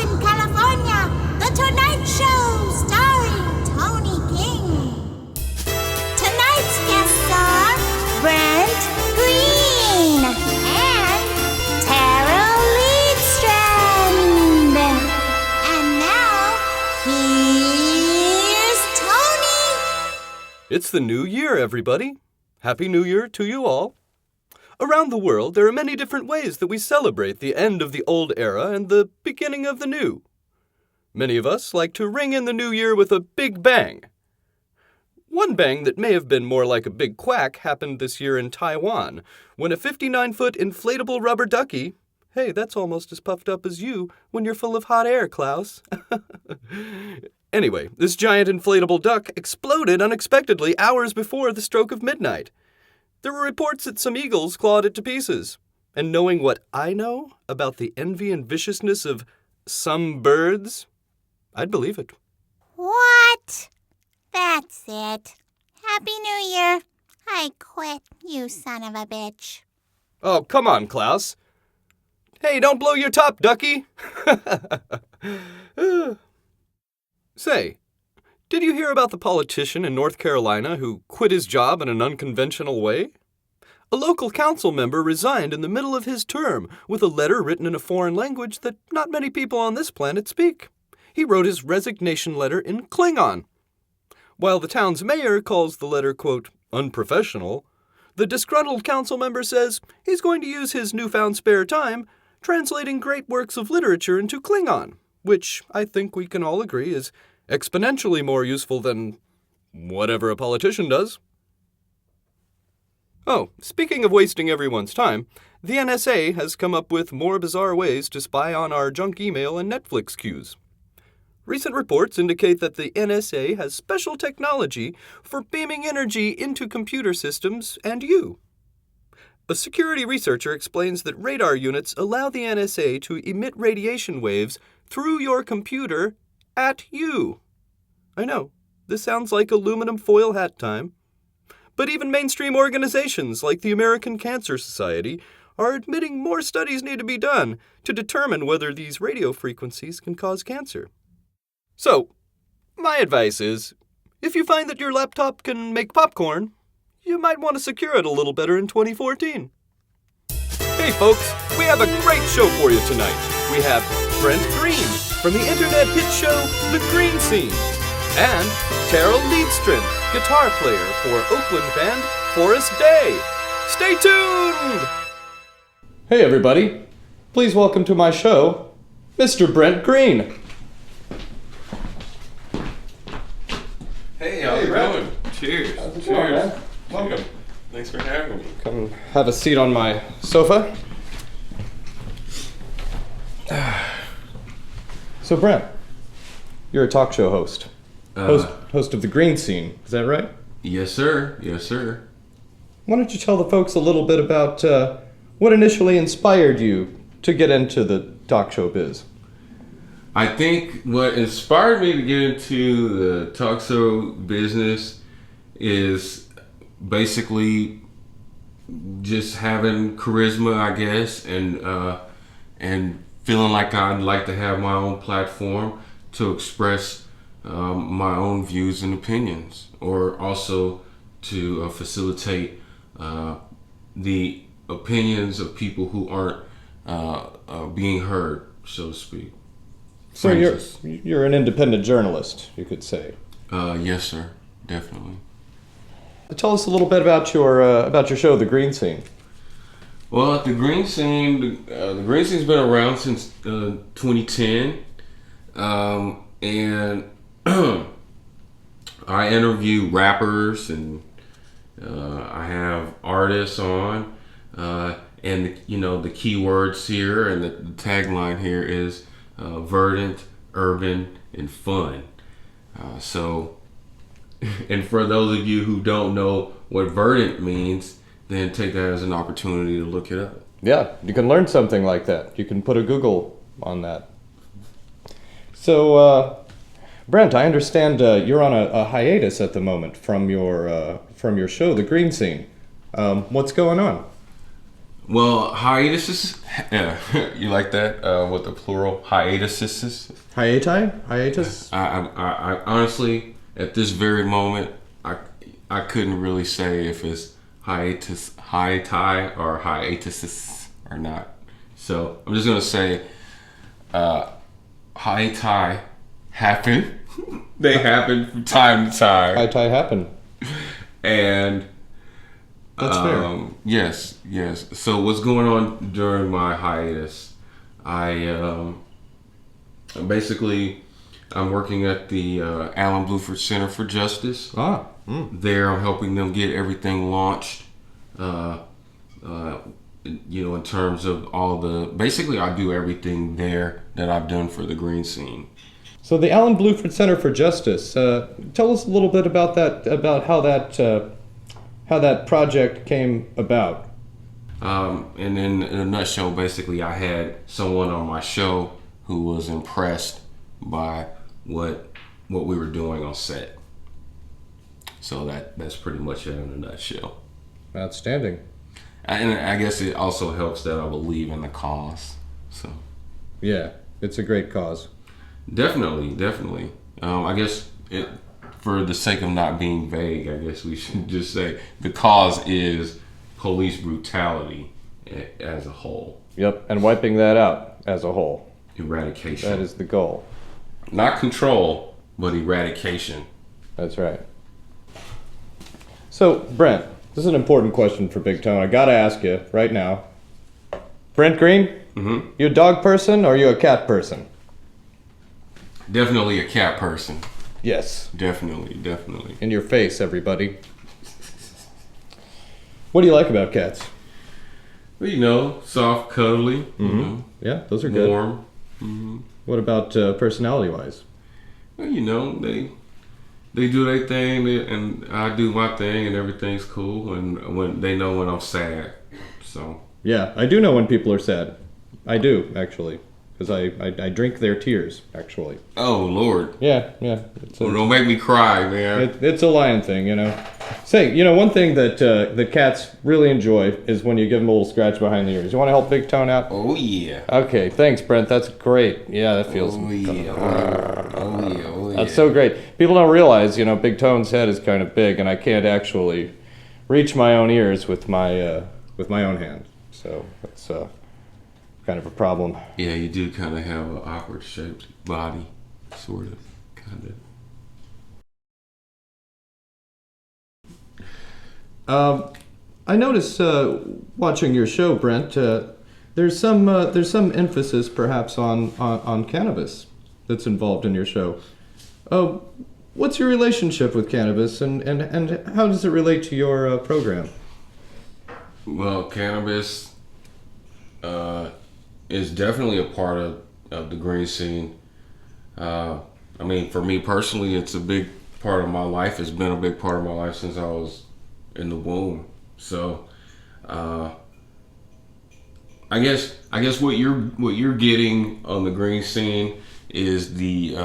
Oakland, California, The Tonyght Show, starring Tony King. Tonight's guests are Brent Green and Terell Leedstrand. And now, here's Tony. It's the new year, everybody. Happy New Year to you all. Around the world, there are many different ways that we celebrate the end of the old era and the beginning of the new. Many of us like to ring in the new year with a big bang. One bang that may have been more like a big quack happened this year in Taiwan, when a 59-foot inflatable rubber ducky, hey, that's almost as puffed up as you when you're full of hot air, Klaus. Anyway, this giant inflatable duck exploded unexpectedly hours before the stroke of midnight. There were reports that some eagles clawed it to pieces. And knowing what I know about the envy and viciousness of some birds, I'd believe it. What? That's it. Happy New Year. I quit, you son of a bitch. Oh, come on, Klaus. Hey, don't blow your top, ducky. Say, did you hear about the politician in North Carolina who quit his job in an unconventional way? A local council member resigned in the middle of his term with a letter written in a foreign language that not many people on this planet speak. He wrote his resignation letter in Klingon. While the town's mayor calls the letter, quote, unprofessional, the disgruntled council member says he's going to use his newfound spare time translating great works of literature into Klingon, which I think we can all agree is exponentially more useful than whatever a politician does. Oh, speaking of wasting everyone's time, the NSA has come up with more bizarre ways to spy on our junk email and Netflix queues. Recent reports indicate that the NSA has special technology for beaming energy into computer systems and you. A security researcher explains that radar units allow the NSA to emit radiation waves through your computer at you. I know, this sounds like aluminum foil hat time. But even mainstream organizations like the American Cancer Society are admitting more studies need to be done to determine whether these radio frequencies can cause cancer. So, my advice is, if you find that your laptop can make popcorn, you might want to secure it a little better in 2014. Hey folks, we have a great show for you tonight. We have Brent Green from the internet hit show The Green Scene, and Terell Leedstrand, guitar player for Oakland band Forest Day. Stay tuned! Hey everybody, please welcome to my show, Mr. Brent Green. Hey, how's it going? Cheers. How's it Cheers. going, man? Welcome. Thanks for having me. Come have a seat on my sofa. So Brent, you're a talk show host. Host of The Green Scene, is that right? Yes, sir. Yes, sir. Why don't you tell the folks a little bit about what initially inspired you to get into the talk show biz? I think what inspired me to get into the talk show business is basically just having charisma, I guess, and feeling like I'd like to have my own platform to express my own views and opinions, or also to facilitate the opinions of people who aren't being heard, so to speak. So you're an independent journalist, you could say. Yes, sir, definitely. Tell us a little bit about your show, The Green Scene. Well, the Green Scene, the Green Scene's been around since 2010, and I interview rappers and I have artists on, and the keywords here and the tagline here is verdant, urban, and fun. And for those of you who don't know what verdant means, then take that as an opportunity to look it up. Yeah, you can learn something like that. You can put a Google on that. So, Brent, I understand you're on a hiatus at the moment from your show, The Green Scene. What's going on? Well, hiatuses. Yeah, you like that with the plural hiatuses? Hiatus? I honestly, at this very moment, I couldn't really say if it's hiatus, or hiatuses or not. So I'm just gonna say, hiati happen. They happen from time to time. Hiatai happen. And That's fair. Yes. So what's going on during my hiatus? I basically I'm working at the Allen Bluford Center for Justice. There, I'm helping them get everything launched. In terms of all the basically, I do everything there that I've done for the green scene. So the Allen Bluford Center for Justice. Tell us a little bit about that. About how that project came about. And in a nutshell, basically, I had someone on my show who was impressed by what we were doing on set. So that's pretty much it in a nutshell. Outstanding. And I guess it also helps that I believe in the cause. So Yeah, it's a great cause. definitely. I guess for the sake of not being vague, I guess we should just say the cause is police brutality as a whole. Yep, and wiping that out as a whole. Eradication. That is the goal. Not control, but eradication. That's right. So, Brent, this is an important question for Big Tone. I gotta ask you right now. Brent Green, you a dog person or you a cat person? Definitely a cat person. Yes. Definitely. In your face, everybody. What do you like about cats? Well, soft, cuddly, Yeah, those are good. warm. What about personality-wise? Well, they do their thing, and I do my thing, and everything's cool. And when they know when I'm sad, so Yeah, I do know when people are sad. I do, actually. Because I drink their tears, actually. oh Lord, Yeah. don't make me cry, man. It's a lion thing, Say, one thing that the cats really enjoy is when you give them a little scratch behind the ears. You want to help Big Tone out? Oh yeah. Okay, thanks, Brent. That's great. Yeah, that feels... Oh yeah. That's so great. People don't realize, Big Tone's head is kind of big, and I can't actually reach my own ears with my own hand. So that's kind of a problem. Yeah, you do kind of have an awkward shaped body, sort of, kind of. I notice watching your show, Brent. There's some emphasis, perhaps, on cannabis that's involved in your show. What's your relationship with cannabis, and how does it relate to your program? Well, cannabis is definitely a part of the green scene. For me personally, it's a big part of my life. It's been a big part of my life since I was in the womb. So, I guess what you're getting on the green scene is the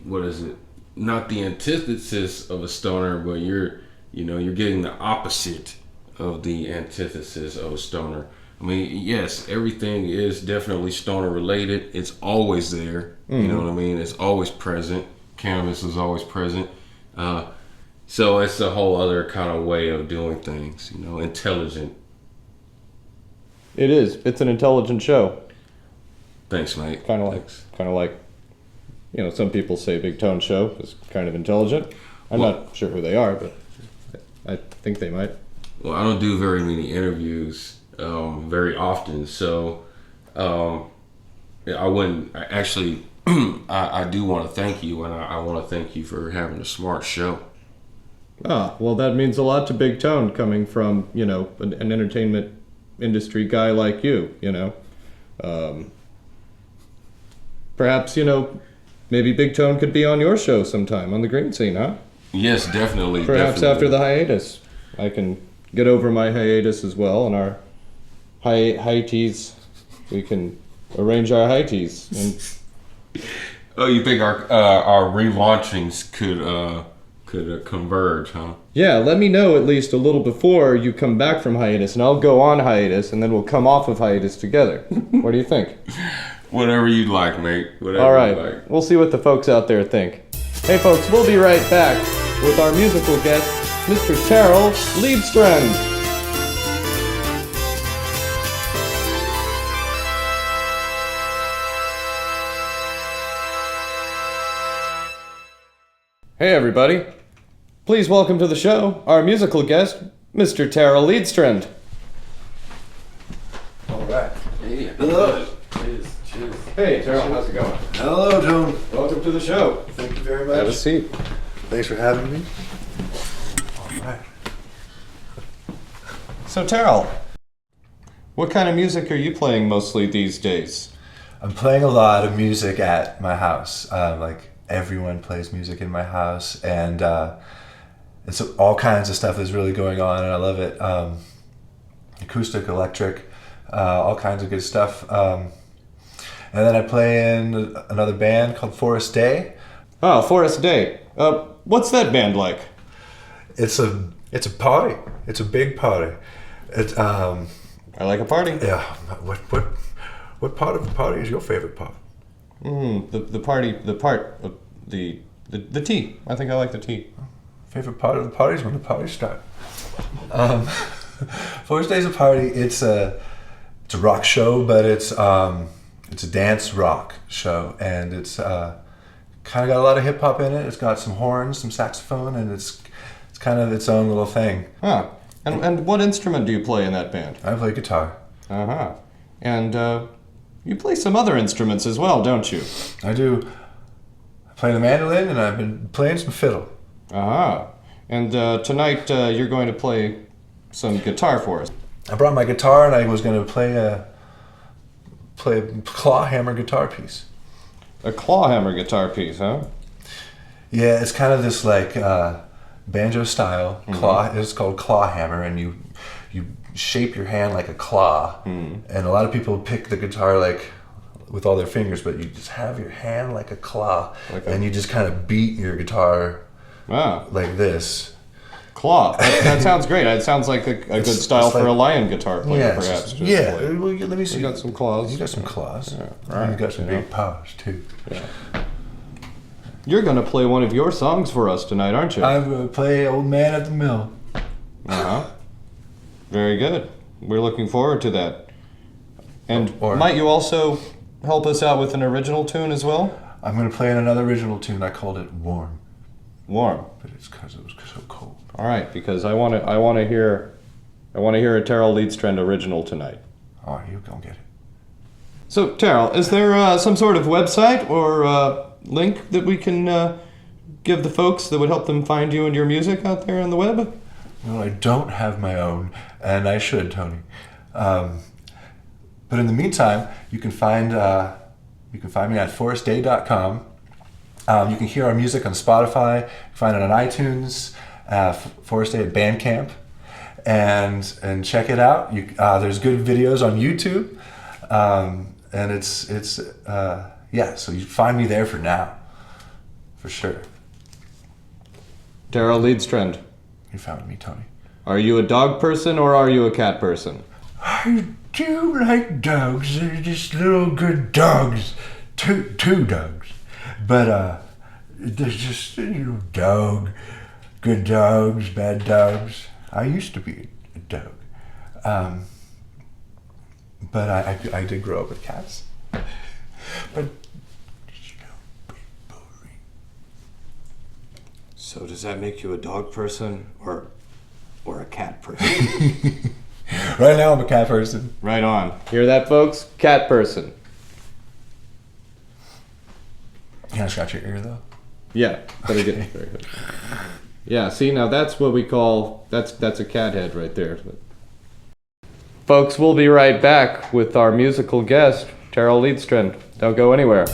what is it? Not the antithesis of a stoner, but you're getting the opposite of the antithesis of a stoner. Yes, everything is definitely stoner related. It's always there. You know what I mean? It's always present. Cannabis is always present. So it's a whole other kind of way of doing things, intelligent. It is. It's an intelligent show. Thanks, mate. Kind of like, some people say Big Tone show is kind of intelligent. I'm not sure who they are, but I think they might. Well, I don't do very many interviews very often, so I wouldn't actually. I do want to thank you, and I want to thank you for having a smart show. Ah, well, that means a lot to Big Tone coming from, an entertainment industry guy like you, Perhaps, maybe Big Tone could be on your show sometime on the green scene, huh? Yes, definitely. Perhaps after the hiatus. I can get over my hiatus as well, and our high teas, we can arrange our high teas. Oh, you think our relaunchings could could converge, huh? Yeah, let me know at least a little before you come back from hiatus, and I'll go on hiatus, and then we'll come off of hiatus together. What do you think? Whatever you like, mate. Whatever All right, you like. we'll see what the folks out there think. Hey folks, we'll be right back with our musical guest, Mr. Terell Leedstrand. Hey everybody, please welcome to the show our musical guest, Mr. Terell Leedstrand. All right. Hey, Hello. Cheers. Cheers. Hey Terell, how's it going? Hello, Tone. Welcome to the show. Thank you very much. Have a seat. Thanks for having me. All right. So Terell, what kind of music are you playing mostly these days? I'm playing a lot of music at my house. Like everyone plays music in my house, and it's all kinds of stuff is really going on, and I love it. Acoustic, electric, all kinds of good stuff. And then I play in another band called Forest Day. Oh, Forest Day. What's that band like? It's a party. It's a big party. It's I like a party. yeah. What part of the party is your favorite part? The tea. I think I like the tea. Favorite part of the party is when the parties start. Forest Day's a party. It's a rock show, but it's a dance rock show, and it's kind of got a lot of hip hop in it. It's got some horns, some saxophone, and it's kind of its own little thing. Huh. And what instrument do you play in that band? I play guitar. Uh-huh. And you play some other instruments as well, don't you? I do. I play the mandolin, and I've been playing some fiddle. Uh-huh. And tonight you're going to play some guitar for us. I brought my guitar, and I was going to play a claw hammer guitar piece. A clawhammer guitar piece, huh? Yeah, it's kind of this like banjo style claw. It's called claw hammer, and you shape your hand like a claw. And a lot of people pick the guitar like with all their fingers, but you just have your hand like a claw, and you just kind of beat your guitar Wow. like this. Claw. That sounds great. It sounds like a good style for like- a lion guitar player, Yeah, perhaps. to yeah. play. Well, let me see. You got some claws. You got some claws. Yeah, And right, you got some you know. big paws too. You're going to play one of your songs for us tonight, aren't you? I play Old Man at the Mill. Uh-huh. Very good. We're looking forward to that. And Or- might you also help us out with an original tune as well? I'm going to play in another original tune. I called it Warm, Warm. but it's because it was so cold. All right, because I want to hear a Terell Leedstrand original tonight. All right, you go get it. So, Terell, is there some sort of website or link that we can give the folks that would help them find you and your music out there on the web? No, I don't have my own, and I should, Tony. But in the meantime, you can find me at forestday.com. You can hear our music on Spotify. You can find it on iTunes, Forest Day at Bandcamp, and check it out. There's good videos on YouTube, and it's so you find me there for now, for sure. Terell Leedstrand, You found me, Tony. are you a dog person or are you a cat person? I do like dogs. They're just little good dogs. Two dogs. But there's just good dogs, bad dogs. I used to be a dog. But I did grow up with cats. But boring. So does that make you a dog person or a cat person? Right now I'm a cat person. Right on. Hear that, folks? Cat person. Can I scratch your ear though? Yeah, very good. Very good. Yeah, see, now that's what we call, that's a cat head right there. Folks, we'll be right back with our musical guest, Terell Leedstrand. Don't go anywhere.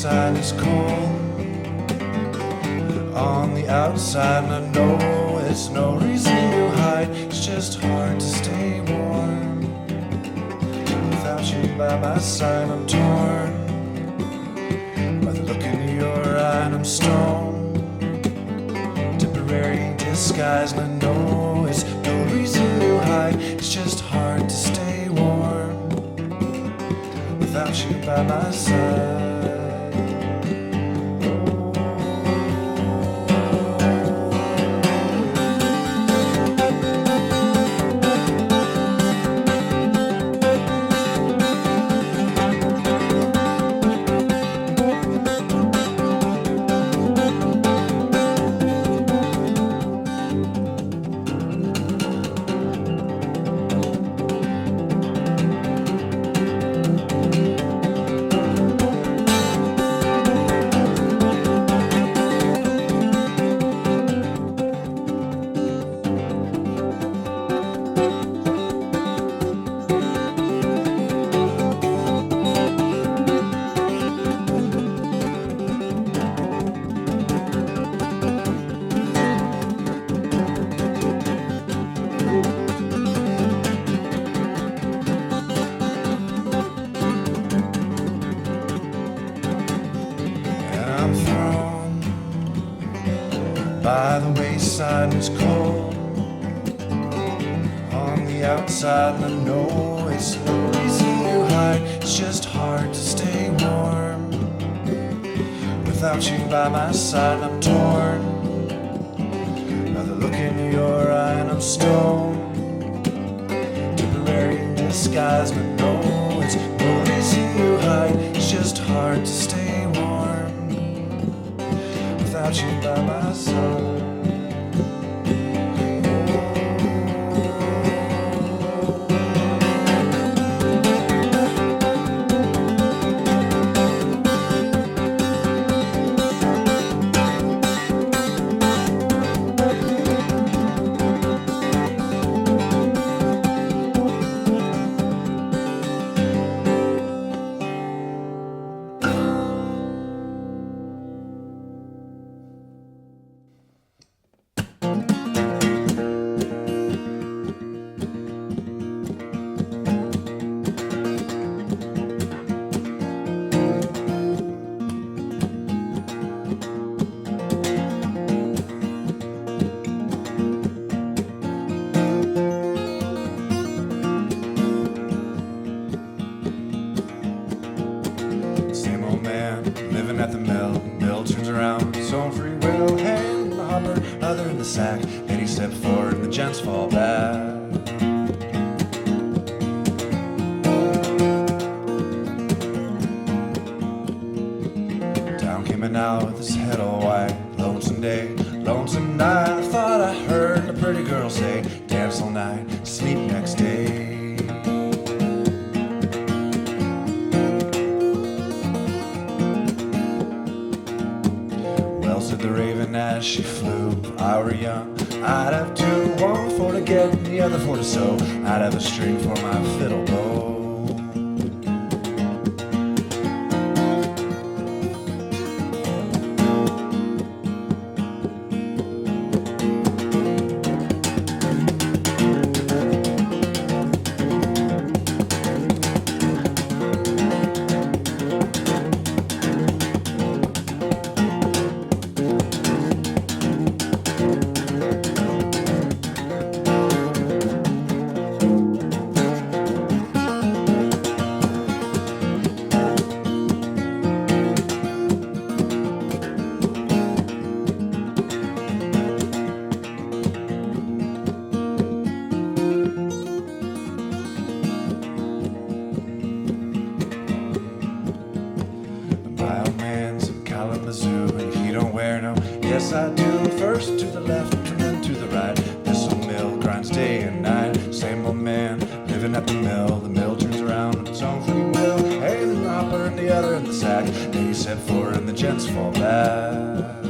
wayside is cold on the outside, and I know it's no reason to hide. It's just hard to stay warm without you by my side. I'm torn by the look in your eye, and I'm stoned, temporary disguise, and I know it's no reason to hide. It's just hard to stay warm without you by my side. By the wayside it's cold on the outside, and I know it's no reason to hide. It's just hard to stay warm without you by my side. I'm torn by the look in your eye, and I'm stoned, temporary disguise, but no, it's no reason to hide. It's just hard to stay warm without you by my side. At the mill turns around, his own free will, hand in the hopper, other in the sack. Then he steps forward and the gents fall back. Down came an owl with his head all white. Lonesome day, lonesome night. I thought I heard a pretty girl say, dance all night, sleep next day. Said the raven as she flew. If I were young, I'd have two, one for to get and the other for to sew. I'd have a string for my fiddle bow. Yes, I do. First to the left and then to the right. This old mill grinds day and night. Same old man living at the mill. The mill turns around with its own free will. Hand in the hopper and the other in the sack. Then you set forward and the gents fall back.